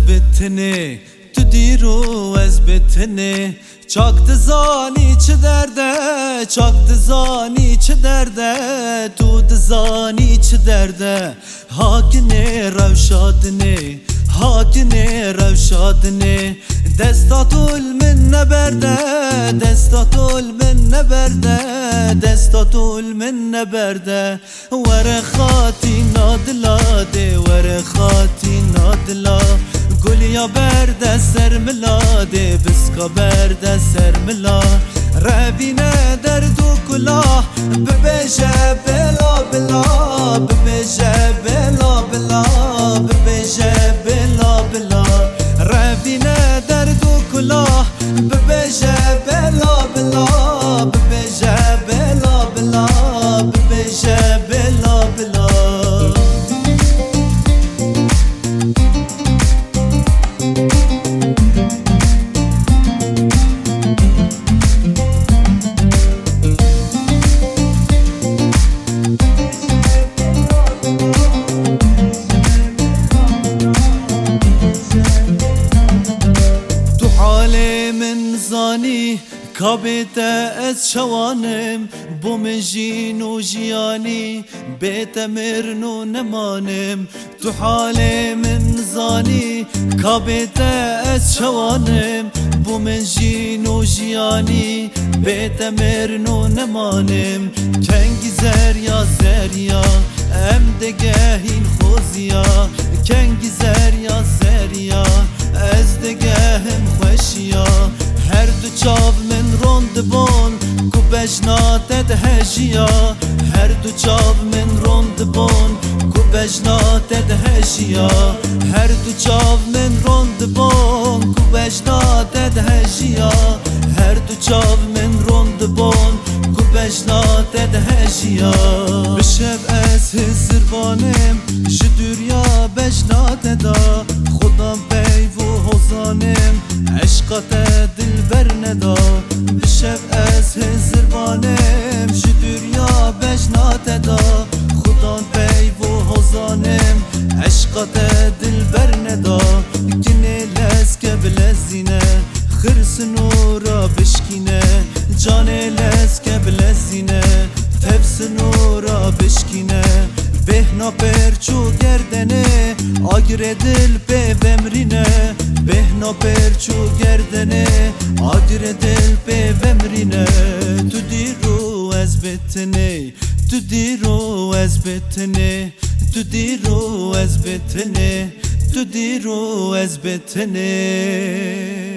بتنه تو دیرو از بتنه چاک دزانی چه درده چاک دزانی چه درده تو دزانی چه درده هاکنه روشادنه هاکنه روشادنه دستاتول من نبرده دستاتول من نبرده دستاتول من نبرده ورخاتی نادلاده ورخاتی نادلا گلیا برده سرملاده بسکا برده سرملا ربینه درد و کلاه ببیجه بلا بلا ببیجه بلا بلا ببیجه بلا بلا ربینه درد و کلاه ببیجه بلا بلا ببیجه بلا بلا ببیجه بلا بلا کابیت از شوانم بو من جین و جیانی بیت مرن و نمانم تو حال من زانی کابیت از شوانم بو من جین و جیانی بیت مرن و نمانم کنگی زریا زریا ام دگهین خوزیا کنگی زریا زریا از دگهم خوشیا هر دو چاو من روند بون کو بجنات دهجیا هر دو چاو من روند بون کو بجنات دهجیا هر دو چاو من روند بون کو بجنات دهجیا هر دو چاو من روند بون کو بجنات دهجیا بشب از هزروانم جدوریا بجنات دا خودم پی و حوزانم عشقات دل بر ندا بشب از هزروانم جدوریا بجنات دا خودم پی و حوزانم عشقات دل بر ندا کنه لسکه بلزینه خرس نورا بشکینه جان لسکه بلزینه تفس نورا بشکینه بهنا پرچو گردنه آگر دل به بمرینه بهنا پرچو گردنه آگر دل به بمرینه تو دیرو از بتنه تو دیرو از بتنه تو دیرو از بتنه تو دیرو از بتنه